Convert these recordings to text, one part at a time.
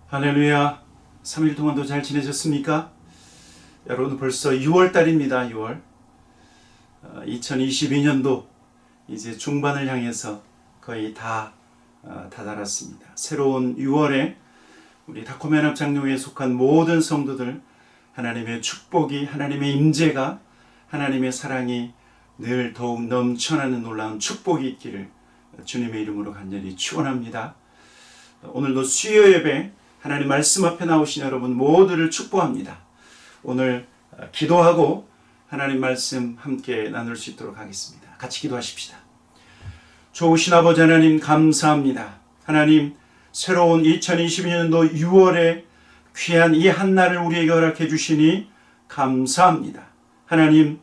할렐루야. 3일 동안도 잘 지내셨습니까? 여러분 벌써 6월달입니다. 6월 2022년도 이제 중반을 향해서 거의 다 다다랐습니다. 새로운 6월에 우리 다코멘합 장로회에 속한 모든 성도들 하나님의 축복이, 하나님의 임재가, 하나님의 사랑이 늘 더욱 넘쳐나는 놀라운 축복이 있기를 주님의 이름으로 간절히 축원합니다. 오늘도 수요 예배 하나님 말씀 앞에 나오신 여러분 모두를 축복합니다. 오늘 기도하고 하나님 말씀 함께 나눌 수 있도록 하겠습니다. 같이 기도하십시다. 좋으신 아버지 하나님 감사합니다. 하나님 새로운 2022년도 6월에 귀한 이 한날을 우리에게 허락해 주시니 감사합니다. 하나님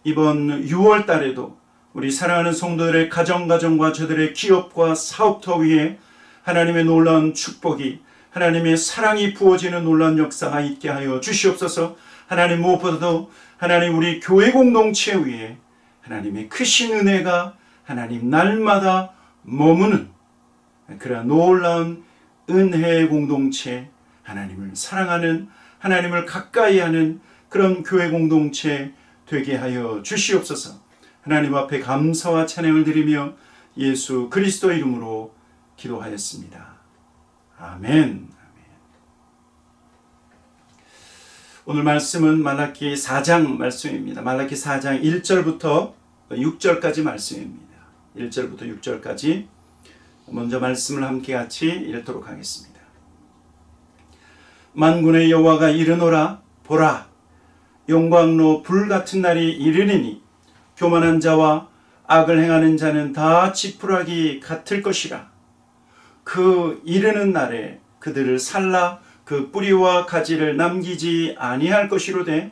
이번 6월 달에도 우리 사랑하는 성도들의 가정과 저들의 기업과 사업터 위에 하나님의 놀라운 축복이, 하나님의 사랑이 부어지는 놀라운 역사가 있게 하여 주시옵소서. 하나님 무엇보다도 하나님 우리 교회 공동체 위에 하나님의 크신 은혜가 하나님 날마다 머무는 그러한 놀라운 은혜의 공동체, 하나님을 사랑하는, 하나님을 가까이 하는 그런 교회 공동체 되게 하여 주시옵소서. 하나님 앞에 감사와 찬양을 드리며 예수 그리스도 이름으로 기도하였습니다. 아멘. 오늘 말씀은 말라기 4장 말씀입니다. 말라기 4장 1절부터 6절까지 말씀입니다. 1절부터 6절까지 먼저 말씀을 함께 같이 읽도록 하겠습니다. 만군의 여호와가 이르노라, 보라, 영광로 불같은 날이 이르리니 교만한 자와 악을 행하는 자는 다 지푸라기 같을 것이라. 그 이르는 날에 그들을 살라 그 뿌리와 가지를 남기지 아니할 것이로되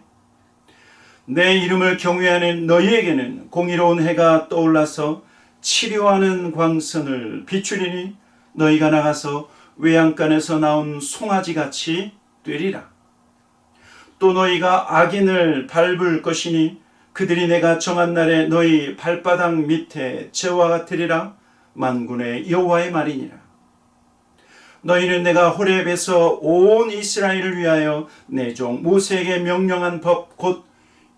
내 이름을 경외하는 너희에게는 공의로운 해가 떠올라서 치료하는 광선을 비추리니 너희가 나가서 외양간에서 나온 송아지같이 되리라. 또 너희가 악인을 밟을 것이니 그들이 내가 정한 날에 너희 발바닥 밑에 재와 같으리라. 만군의 여호와의 말이니라. 너희는 내가 호렙에서 온 이스라엘을 위하여 내 종 모세에게 명령한 법 곧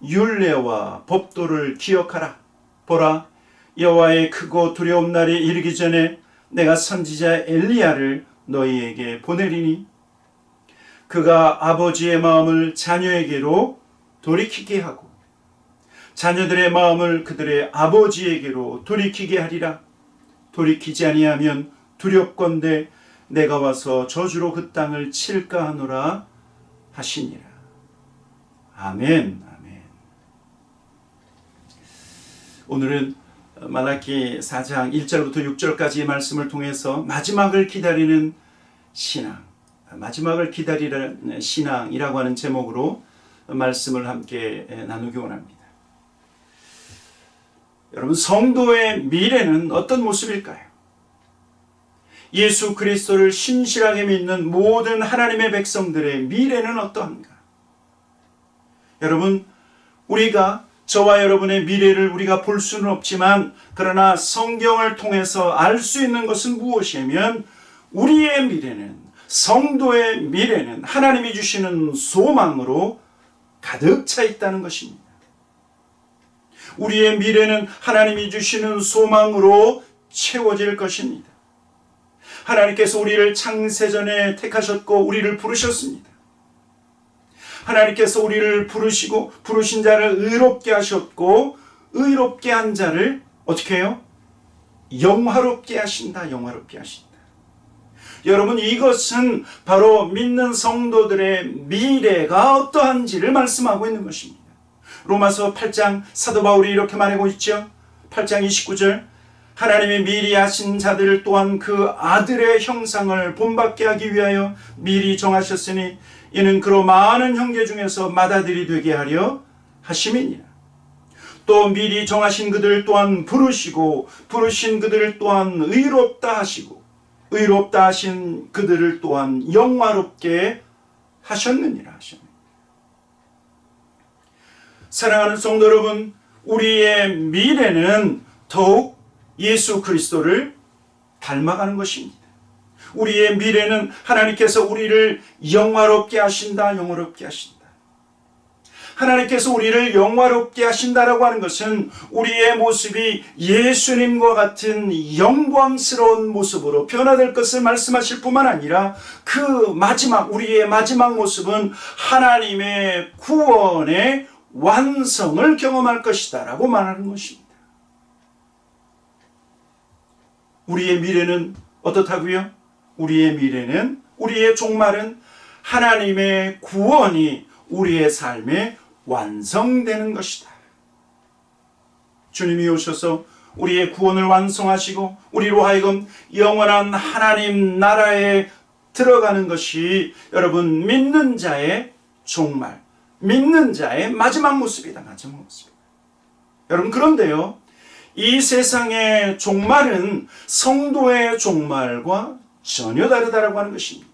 율례와 법도를 기억하라. 보라, 여호와의 크고 두려운 날이 이르기 전에 내가 선지자 엘리야를 너희에게 보내리니 그가 아버지의 마음을 자녀에게로 돌이키게 하고 자녀들의 마음을 그들의 아버지에게로 돌이키게 하리라. 돌이키지 아니하면 두렵건대 내가 와서 저주로 그 땅을 칠까 하노라 하시니라. 아멘. 아멘. 오늘은 말라기 4장 1절부터 6절까지의 말씀을 통해서 마지막을 기다리는 신앙, 마지막을 기다리는 신앙이라고 하는 제목으로 말씀을 함께 나누기 원합니다. 여러분, 성도의 미래는 어떤 모습일까요? 예수 그리스도를 신실하게 믿는 모든 하나님의 백성들의 미래는 어떠한가? 여러분, 우리가 저와 여러분의 미래를 우리가 볼 수는 없지만 그러나 성경을 통해서 알 수 있는 것은 무엇이냐면 우리의 미래는, 성도의 미래는 하나님이 주시는 소망으로 가득 차 있다는 것입니다. 우리의 미래는 하나님이 주시는 소망으로 채워질 것입니다. 하나님께서 우리를 창세전에 택하셨고 우리를 부르셨습니다. 하나님께서 우리를 부르시고 부르신 자를 의롭게 하셨고 의롭게 한 자를 어떻게 해요? 영화롭게 하신다. 영화롭게 하신다. 여러분, 이것은 바로 믿는 성도들의 미래가 어떠한지를 말씀하고 있는 것입니다. 로마서 8장 사도 바울이 이렇게 말하고 있죠. 8장 29절 하나님이 미리 하신 자들 또한 그 아들의 형상을 본받게 하기 위하여 미리 정하셨으니 이는 그로 많은 형제 중에서 맏아들이 되게 하려 하심이니라. 또 미리 정하신 그들 또한 부르시고 부르신 그들을 또한 의롭다 하시고 의롭다 하신 그들을 또한 영화롭게 하셨느니라 하셨느니라. 사랑하는 성도 여러분, 우리의 미래는 더욱 예수 그리스도를 닮아가는 것입니다. 우리의 미래는 하나님께서 우리를 영화롭게 하신다, 영화롭게 하신다. 하나님께서 우리를 영화롭게 하신다라고 하는 것은 우리의 모습이 예수님과 같은 영광스러운 모습으로 변화될 것을 말씀하실 뿐만 아니라 그 마지막, 우리의 마지막 모습은 하나님의 구원의 완성을 경험할 것이다 라고 말하는 것입니다. 우리의 미래는 어떻다고요? 우리의 미래는, 우리의 종말은 하나님의 구원이 우리의 삶에 완성되는 것이다. 주님이 오셔서 우리의 구원을 완성하시고 우리로 하여금 영원한 하나님 나라에 들어가는 것이 여러분 믿는 자의 종말, 믿는 자의 마지막 모습이다. 마지막 모습. 여러분 그런데요, 이 세상의 종말은 성도의 종말과 전혀 다르다라고 하는 것입니다.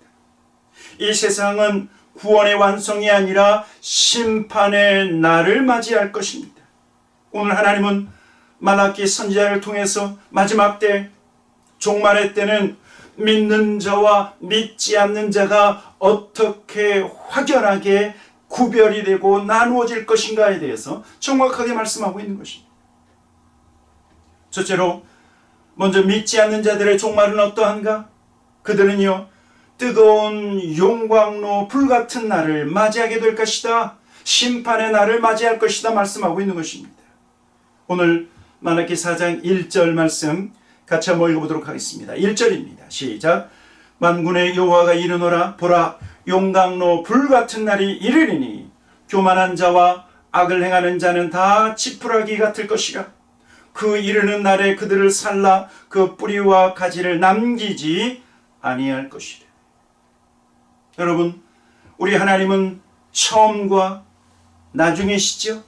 이 세상은 구원의 완성이 아니라 심판의 날을 맞이할 것입니다. 오늘 하나님은 말라기 선지자를 통해서 마지막 때, 종말의 때는 믿는 자와 믿지 않는 자가 어떻게 확연하게 구별이 되고 나누어질 것인가에 대해서 정확하게 말씀하고 있는 것입니다. 첫째로 먼저 믿지 않는 자들의 종말은 어떠한가? 그들은요, 뜨거운 용광로 불같은 날을 맞이하게 될 것이다. 심판의 날을 맞이할 것이다 말씀하고 있는 것입니다. 오늘 말라기 4장 1절 말씀 같이 한번 읽어보도록 하겠습니다. 1절입니다. 시작. 만군의 여호와가 이르노라. 보라, 용광로 불같은 날이 이르리니 교만한 자와 악을 행하는 자는 다 지푸라기 같을 것이라. 그 이르는 날에 그들을 살라 그 뿌리와 가지를 남기지 아니할 것이라. 여러분, 우리 하나님은 처음과 나중이시죠?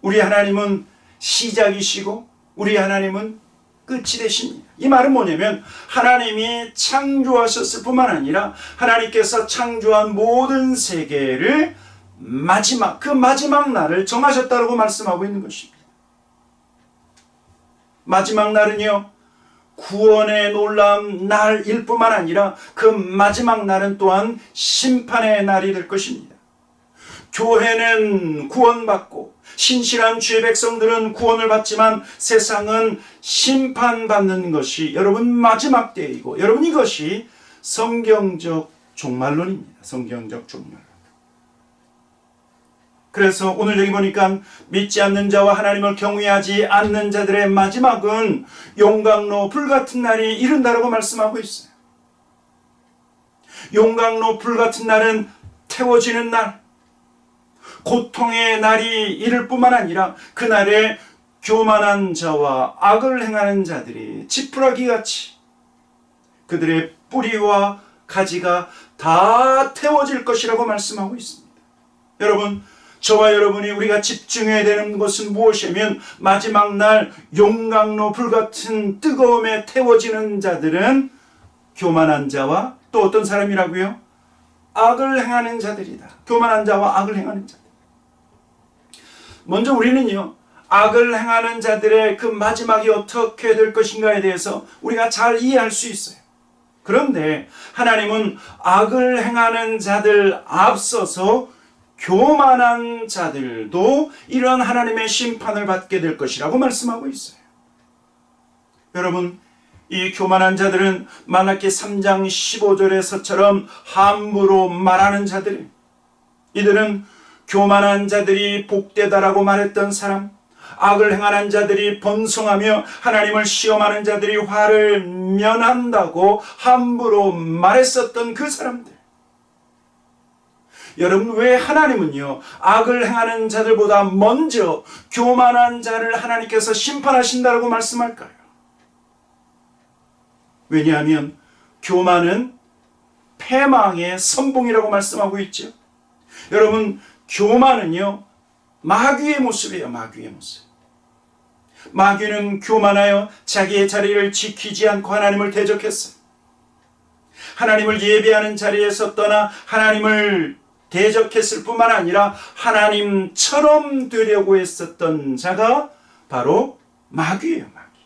우리 하나님은 시작이시고 우리 하나님은 끝이 되십니다. 이 말은 뭐냐면 하나님이 창조하셨을 뿐만 아니라 하나님께서 창조한 모든 세계를 마지막, 그 마지막 날을 정하셨다고 말씀하고 있는 것입니다. 마지막 날은요, 구원의 놀라운 날일 뿐만 아니라 그 마지막 날은 또한 심판의 날이 될 것입니다. 교회는 구원받고 신실한 주의 백성들은 구원을 받지만 세상은 심판받는 것이 여러분 마지막 때이고, 여러분 이것이 성경적 종말론입니다. 성경적 종말. 그래서 오늘 여기 보니까 믿지 않는 자와 하나님을 경외하지 않는 자들의 마지막은 용광로 불같은 날이 이른다라고 말씀하고 있어요. 용광로 불같은 날은 태워지는 날, 고통의 날이 이를 뿐만 아니라 그날에 교만한 자와 악을 행하는 자들이 지푸라기같이 그들의 뿌리와 가지가 다 태워질 것이라고 말씀하고 있습니다. 여러분, 저와 여러분이 우리가 집중해야 되는 것은 무엇이냐면 마지막 날 용광로 불같은 뜨거움에 태워지는 자들은 교만한 자와 또 어떤 사람이라고요? 악을 행하는 자들이다. 교만한 자와 악을 행하는 자들. 먼저 우리는요, 악을 행하는 자들의 그 마지막이 어떻게 될 것인가에 대해서 우리가 잘 이해할 수 있어요. 그런데 하나님은 악을 행하는 자들 앞서서 교만한 자들도 이런 하나님의 심판을 받게 될 것이라고 말씀하고 있어요. 여러분, 이 교만한 자들은 말라기 3장 15절에서처럼 함부로 말하는 자들, 이들은 교만한 자들이 복되다라고 말했던 사람, 악을 행하는 자들이 번성하며 하나님을 시험하는 자들이 화를 면한다고 함부로 말했었던 그 사람들. 여러분, 왜 하나님은요, 악을 행하는 자들보다 먼저 교만한 자를 하나님께서 심판하신다고 말씀할까요? 왜냐하면 교만은 패망의 선봉이라고 말씀하고 있죠. 여러분, 교만은요, 마귀의 모습이에요. 마귀의 모습. 마귀는 교만하여 자기의 자리를 지키지 않고 하나님을 대적했어요. 하나님을 예배하는 자리에서 떠나 하나님을 대적했을 뿐만 아니라 하나님처럼 되려고 했었던 자가 바로 마귀예요. 마귀.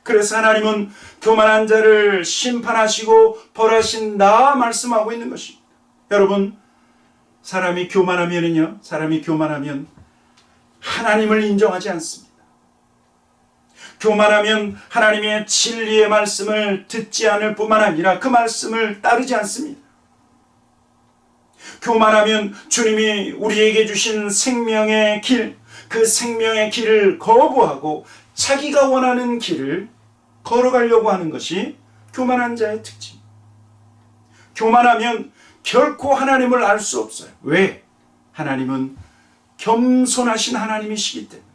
그래서 하나님은 교만한 자를 심판하시고 벌하신다 말씀하고 있는 것입니다. 여러분, 사람이 교만하면 하나님을 인정하지 않습니다. 교만하면 하나님의 진리의 말씀을 듣지 않을 뿐만 아니라 그 말씀을 따르지 않습니다. 교만하면 주님이 우리에게 주신 생명의 길, 그 생명의 길을 거부하고 자기가 원하는 길을 걸어가려고 하는 것이 교만한 자의 특징. 교만하면 결코 하나님을 알 수 없어요. 왜? 하나님은 겸손하신 하나님이시기 때문에.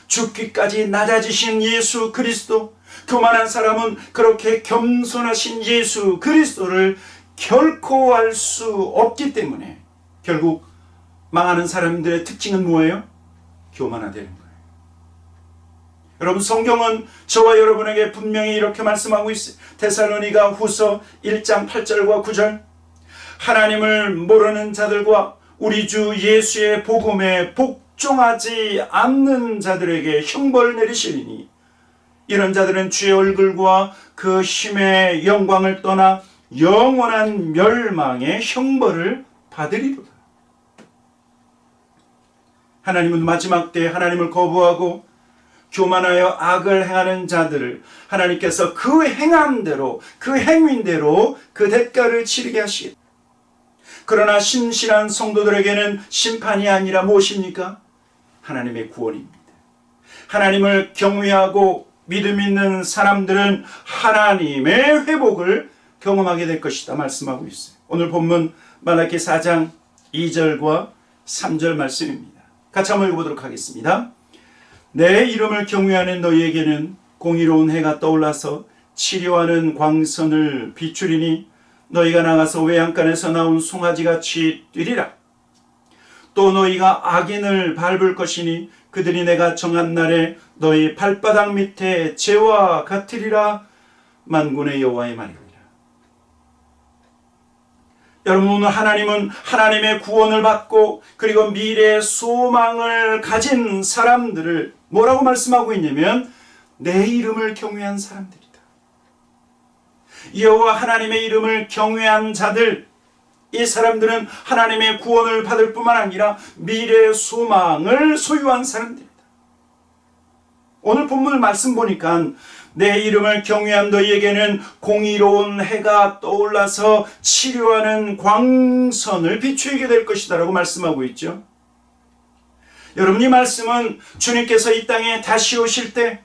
죽기까지 낮아지신 예수 그리스도, 교만한 사람은 그렇게 겸손하신 예수 그리스도를 결코 알 수 없기 때문에 결국 망하는 사람들의 특징은 뭐예요? 교만하다는 거예요. 여러분, 성경은 저와 여러분에게 분명히 이렇게 말씀하고 있어요. 데살로니가 후서 1장 8절과 9절, 하나님을 모르는 자들과 우리 주 예수의 복음에 복종하지 않는 자들에게 형벌을 내리시리니 이런 자들은 주의 얼굴과 그 힘의 영광을 떠나 영원한 멸망의 형벌을 받으리로다. 하나님은 마지막 때에 하나님을 거부하고 교만하여 악을 행하는 자들을 하나님께서 그 행함대로, 그 행위대로 그 대가를 치르게 하시겠다. 그러나 신실한 성도들에게는 심판이 아니라 무엇입니까? 하나님의 구원입니다. 하나님을 경외하고 믿음 있는 사람들은 하나님의 회복을 경험하게 될 것이다 말씀하고 있어요. 오늘 본문 말라기 4장 2절과 3절 말씀입니다. 같이 한번 읽어보도록 하겠습니다. 내 이름을 경외하는 너희에게는 공의로운 해가 떠올라서 치료하는 광선을 비추리니 너희가 나가서 외양간에서 나온 송아지같이 뛰리라. 또 너희가 악인을 밟을 것이니 그들이 내가 정한 날에 너희 발바닥 밑에 재와 같으리라. 만군의 여호와의 말이니라. 여러분, 오늘 하나님은 하나님의 구원을 받고 그리고 미래의 소망을 가진 사람들을 뭐라고 말씀하고 있냐면 내 이름을 경외한 사람들이다. 여호와 하나님의 이름을 경외한 자들, 이 사람들은 하나님의 구원을 받을 뿐만 아니라 미래의 소망을 소유한 사람들이다. 오늘 본문을 말씀 보니까 내 이름을 경외한 너희에게는 공의로운 해가 떠올라서 치료하는 광선을 비추게 될 것이다 라고 말씀하고 있죠. 여러분, 이 말씀은 주님께서 이 땅에 다시 오실 때,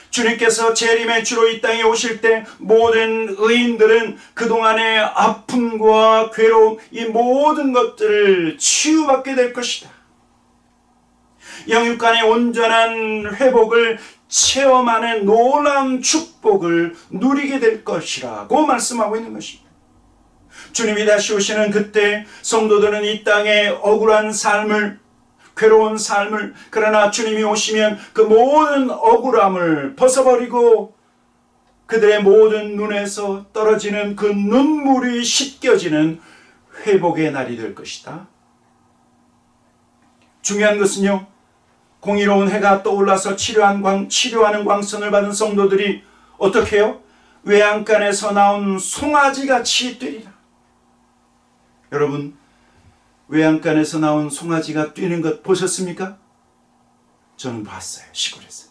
주님께서 재림의 주로 이 땅에 오실 때 모든 의인들은 그동안의 아픔과 괴로움, 이 모든 것들을 치유받게 될 것이다. 영육간의 온전한 회복을 체험하는 놀라운 축복을 누리게 될 것이라고 말씀하고 있는 것입니다. 주님이 다시 오시는 그때 성도들은 이 땅의 억울한 삶을, 괴로운 삶을, 그러나 주님이 오시면 그 모든 억울함을 벗어버리고 그들의 모든 눈에서 떨어지는 그 눈물이 씻겨지는 회복의 날이 될 것이다. 중요한 것은요, 공의로운 해가 떠올라서 치료하는 광선을 받은 성도들이 어떻게 해요? 외양간에서 나온 송아지같이 뛰리라. 여러분, 외양간에서 나온 송아지가 뛰는 것 보셨습니까? 저는 봤어요. 시골에서.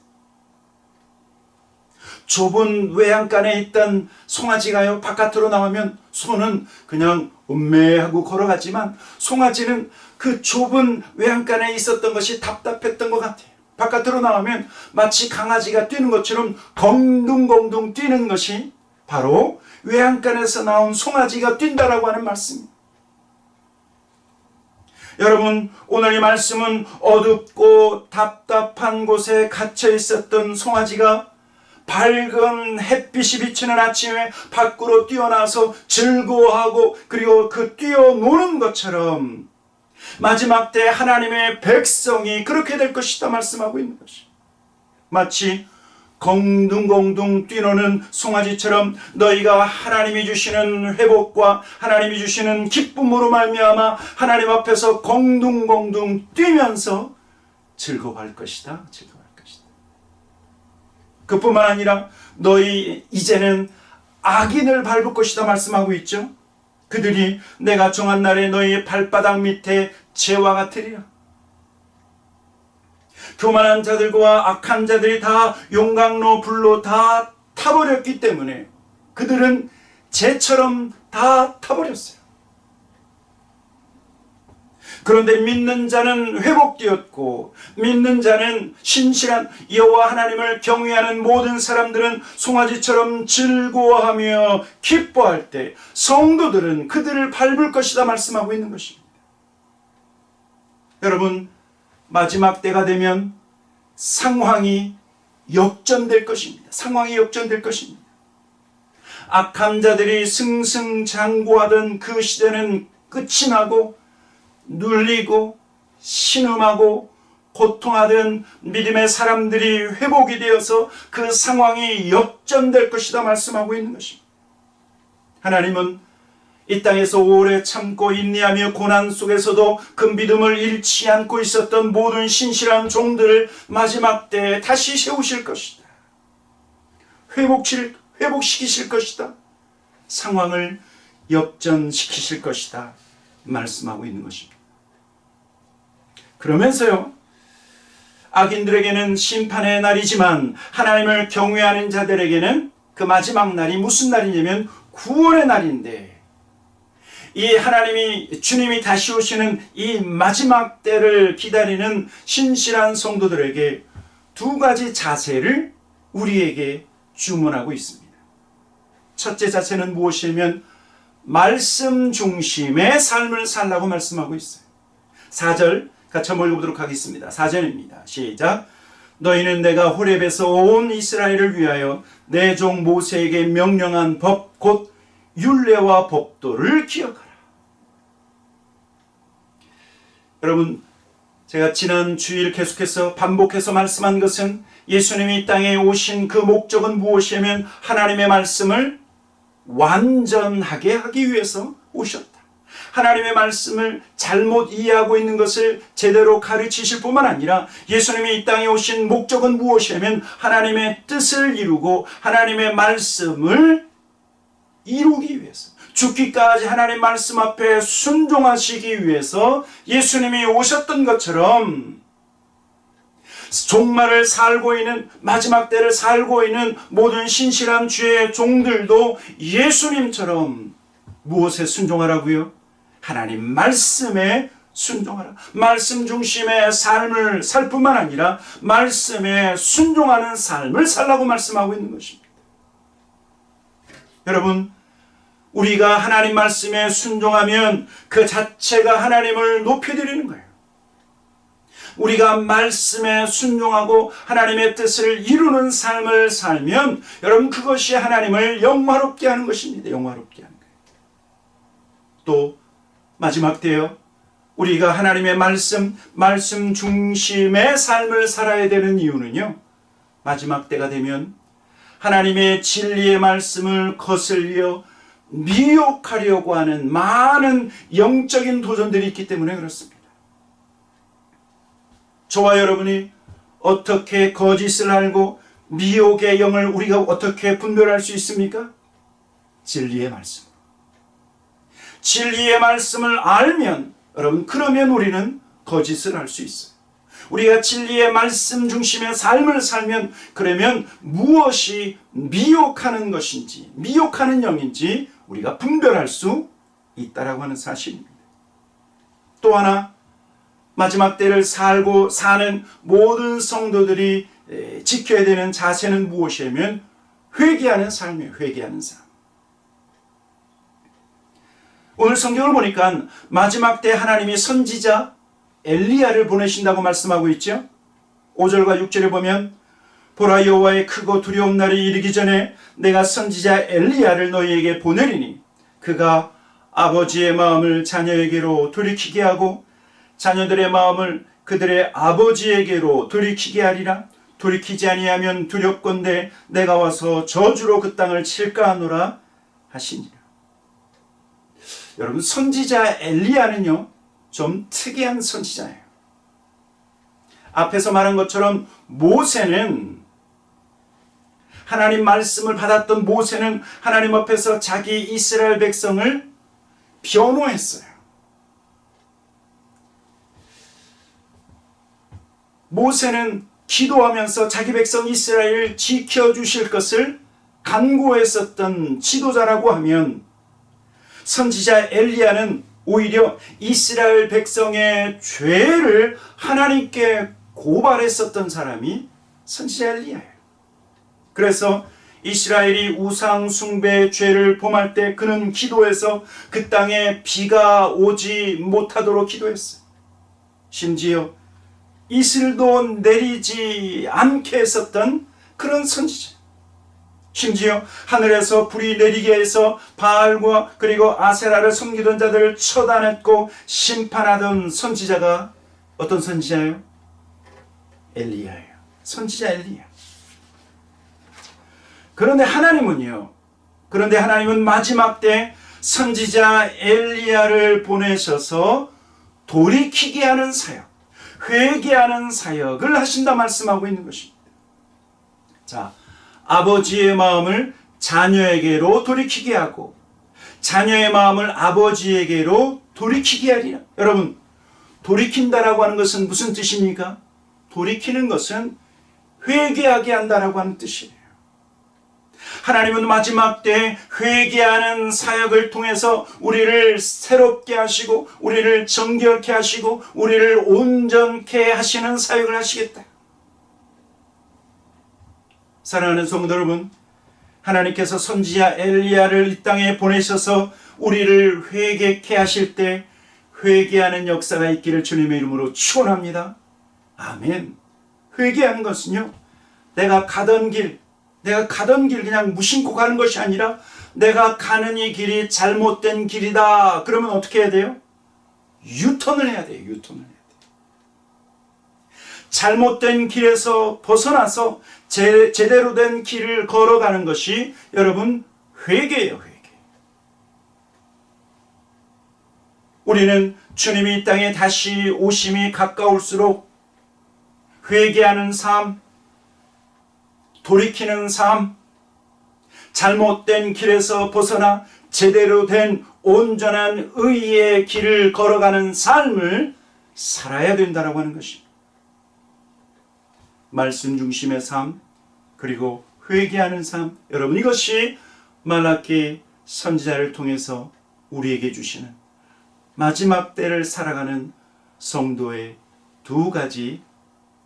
좁은 외양간에 있던 송아지가요, 바깥으로 나오면 소는 그냥 음매하고 걸어갔지만 송아지는 그 좁은 외양간에 있었던 것이 답답했던 것 같아요. 바깥으로 나오면 마치 강아지가 뛰는 것처럼 덩둥덩둥 뛰는 것이 바로 외양간에서 나온 송아지가 뛴다라고 하는 말씀입니다. 여러분, 오늘 이 말씀은 어둡고 답답한 곳에 갇혀 있었던 송아지가 밝은 햇빛이 비치는 아침에 밖으로 뛰어나서 즐거워하고 그리고 그 뛰어노는 것처럼 마지막 때 하나님의 백성이 그렇게 될 것이다 말씀하고 있는 것이, 마치 공둥공둥 뛰노는 송아지처럼 너희가 하나님이 주시는 회복과 하나님이 주시는 기쁨으로 말미암아 하나님 앞에서 공둥공둥 뛰면서 즐거워할 것이다. 즐거워할 것이다. 그뿐만 아니라 너희 이제는 악인을 밟을 것이다 말씀하고 있죠. 그들이 내가 정한 날에 너희 발바닥 밑에 재와 같으리라. 교만한 자들과 악한 자들이 다 용광로 불로 다 타버렸기 때문에 그들은 재처럼 다 타버렸어요. 그런데 믿는 자는 회복되었고 믿는 자는 신실한 여호와 하나님을 경외하는 모든 사람들은 송아지처럼 즐거워하며 기뻐할 때 성도들은 그들을 밟을 것이다 말씀하고 있는 것입니다. 여러분, 마지막 때가 되면 상황이 역전될 것입니다. 상황이 역전될 것입니다. 악한 자들이 승승장구하던 그 시대는 끝이 나고 눌리고 신음하고 고통하던 믿음의 사람들이 회복이 되어서 그 상황이 역전될 것이다 말씀하고 있는 것입니다. 하나님은 이 땅에서 오래 참고 인내하며 고난 속에서도 그 믿음을 잃지 않고 있었던 모든 신실한 종들을 마지막 때에 다시 세우실 것이다. 회복시키실 것이다. 상황을 역전시키실 것이다 말씀하고 있는 것입니다. 그러면서요, 악인들에게는 심판의 날이지만 하나님을 경외하는 자들에게는 그 마지막 날이 무슨 날이냐면 구원의 날인데, 이 하나님이 주님이 다시 오시는 이 마지막 때를 기다리는 신실한 성도들에게 두 가지 자세를 우리에게 주문하고 있습니다. 첫째 자세는 무엇이냐면 말씀 중심의 삶을 살라고 말씀하고 있어요. 4절 같이 한번 읽어보도록 하겠습니다. 4절입니다. 시작. 너희는 내가 호렙에서 온 이스라엘을 위하여 내 종 모세에게 명령한 법 곧 율례와 법도를 기억하라. 여러분, 제가 지난 주일 계속해서 반복해서 말씀한 것은 예수님이 이 땅에 오신 그 목적은 무엇이냐면 하나님의 말씀을 완전하게 하기 위해서 오셨다. 하나님의 말씀을 잘못 이해하고 있는 것을 제대로 가르치실 뿐만 아니라 예수님이 이 땅에 오신 목적은 무엇이냐면 하나님의 뜻을 이루고 하나님의 말씀을 이루기 위해서, 죽기까지 하나님 말씀 앞에 순종하시기 위해서 예수님이 오셨던 것처럼 종말을 살고 있는, 마지막 때를 살고 있는 모든 신실한 주의 종들도 예수님처럼 무엇에 순종하라고요? 하나님 말씀에 순종하라. 말씀 중심의 삶을 살 뿐만 아니라 말씀에 순종하는 삶을 살라고 말씀하고 있는 것입니다. 여러분, 우리가 하나님 말씀에 순종하면 그 자체가 하나님을 높여드리는 거예요. 우리가 말씀에 순종하고 하나님의 뜻을 이루는 삶을 살면 여러분, 그것이 하나님을 영화롭게 하는 것입니다. 영화롭게 하는 거예요. 또 마지막 때요, 우리가 하나님의 말씀 중심의 삶을 살아야 되는 이유는요, 마지막 때가 되면 하나님의 진리의 말씀을 거슬려 미혹하려고 하는 많은 영적인 도전들이 있기 때문에 그렇습니다. 저와 여러분이 어떻게 거짓을 알고 미혹의 영을 우리가 어떻게 분별할 수 있습니까? 진리의 말씀. 진리의 말씀을 알면, 여러분, 그러면 우리는 거짓을 알 수 있어요. 우리가 진리의 말씀 중심의 삶을 살면, 그러면 무엇이 미혹하는 것인지, 미혹하는 영인지 우리가 분별할 수 있다라고 하는 사실입니다. 또 하나, 마지막 때를 살고 사는 모든 성도들이 지켜야 되는 자세는 무엇이냐면 회개하는 삶이에요. 회개하는 삶. 오늘 성경을 보니까 마지막 때 하나님이 선지자 엘리야를 보내신다고 말씀하고 있죠. 5절과 6절에 보면 보라, 여호와의 크고 두려운 날이 이르기 전에 내가 선지자 엘리야를 너희에게 보내리니 그가 아버지의 마음을 자녀에게로 돌이키게 하고 자녀들의 마음을 그들의 아버지에게로 돌이키게 하리라. 돌이키지 아니하면 두렵건대 내가 와서 저주로 그 땅을 칠까 하노라 하시니라. 여러분, 선지자 엘리야는요, 좀 특이한 선지자예요. 앞에서 말한 것처럼 모세는 하나님 말씀을 받았던 모세는 하나님 앞에서 자기 이스라엘 백성을 변호했어요. 모세는 기도하면서 자기 백성 이스라엘을 지켜주실 것을 간구했었던 지도자라고 하면, 선지자 엘리야는 오히려 이스라엘 백성의 죄를 하나님께 고발했었던 사람이 선지자 엘리야예요. 그래서 이스라엘이 우상 숭배의 죄를 범할 때 그는 기도해서 그 땅에 비가 오지 못하도록 기도했어요. 심지어 이슬도 내리지 않게 했었던 그런 선지자. 심지어 하늘에서 불이 내리게 해서 바알과 그리고 아세라를 섬기던 자들을 처단했고 심판하던 선지자가 어떤 선지자예요? 엘리야예요. 선지자 엘리야. 그런데 하나님은 마지막 때 선지자 엘리야를 보내셔서 돌이키게 하는 사역, 회개하는 사역을 하신다 말씀하고 있는 것입니다. 자, 아버지의 마음을 자녀에게로 돌이키게 하고 자녀의 마음을 아버지에게로 돌이키게 하리라. 여러분, 돌이킨다라고 하는 것은 무슨 뜻입니까? 돌이키는 것은 회개하게 한다라고 하는 뜻이에요. 하나님은 마지막 때 회개하는 사역을 통해서 우리를 새롭게 하시고 우리를 정결케 하시고 우리를 온전케 하시는 사역을 하시겠다. 사랑하는 성도 여러분, 하나님께서 선지자 엘리야를 이 땅에 보내셔서 우리를 회개케 하실 때 회개하는 역사가 있기를 주님의 이름으로 축원합니다. 아멘. 회개하는 것은요, 내가 가던 길 그냥 무심코 가는 것이 아니라 내가 가는 이 길이 잘못된 길이다. 그러면 어떻게 해야 돼요? 유턴을 해야 돼요. 잘못된 길에서 벗어나서 제대로 된 길을 걸어가는 것이 여러분 회개예요. 우리는 주님이 이 땅에 다시 오심이 가까울수록 회개하는 삶, 돌이키는 삶, 잘못된 길에서 벗어나 제대로 된 온전한 의의 길을 걸어가는 삶을 살아야 된다고 하는 것입니다. 말씀 중심의 삶, 그리고 회개하는 삶, 여러분 이것이 말라기 선지자를 통해서 우리에게 주시는 마지막 때를 살아가는 성도의 두 가지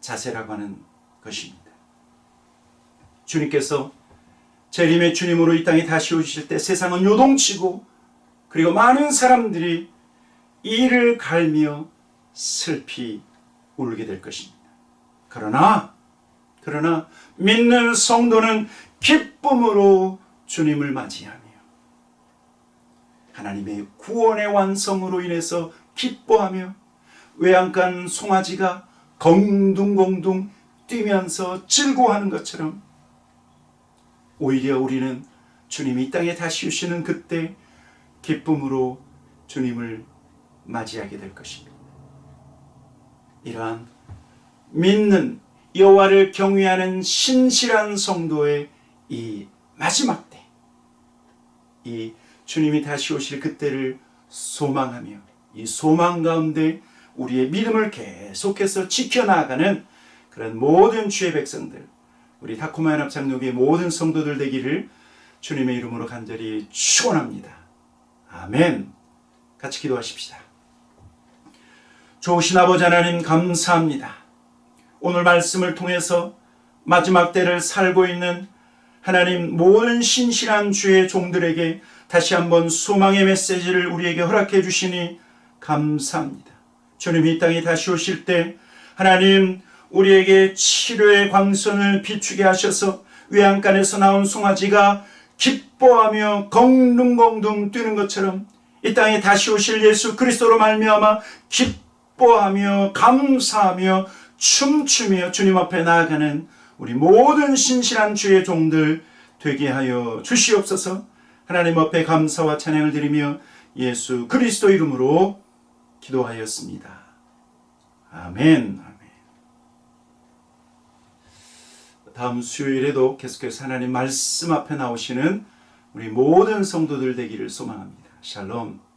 자세라고 하는 것입니다. 주님께서 재림의 주님으로 이 땅에 다시 오실 때 세상은 요동치고 그리고 많은 사람들이 이를 갈며 슬피 울게 될 것입니다. 그러나 믿는 성도는 기쁨으로 주님을 맞이하며 하나님의 구원의 완성으로 인해서 기뻐하며 외양간 송아지가 공둥공둥 뛰면서 즐거워하는 것처럼 오히려 우리는 주님이 이 땅에 다시 오시는 그때 기쁨으로 주님을 맞이하게 될 것입니다. 이러한 믿는 여호와를 경외하는 신실한 성도의 이 마지막 때, 이 주님이 다시 오실 그때를 소망하며 이 소망 가운데 우리의 믿음을 계속해서 지켜나가는 그런 모든 주의 백성들, 우리 다코마 연합장로교회 모든 성도들 되기를 주님의 이름으로 간절히 축원합니다. 아멘. 같이 기도하십시다. 좋으신 아버지 하나님 감사합니다. 오늘 말씀을 통해서 마지막 때를 살고 있는 하나님 모든 신실한 주의 종들에게 다시 한번 소망의 메시지를 우리에게 허락해 주시니 감사합니다. 주님이 이 땅에 다시 오실 때 하나님 우리에게 치료의 광선을 비추게 하셔서 외양간에서 나온 송아지가 기뻐하며 공둥공둥 뛰는 것처럼 이 땅에 다시 오실 예수 그리스도로 말미암아 기뻐하며 감사하며 춤추며 주님 앞에 나아가는 우리 모든 신실한 주의 종들 되게 하여 주시옵소서. 하나님 앞에 감사와 찬양을 드리며 예수 그리스도 이름으로 기도하였습니다. 아멘. 다음 수요일에도 계속해서 하나님 말씀 앞에 나오시는 우리 모든 성도들 되기를 소망합니다. 샬롬.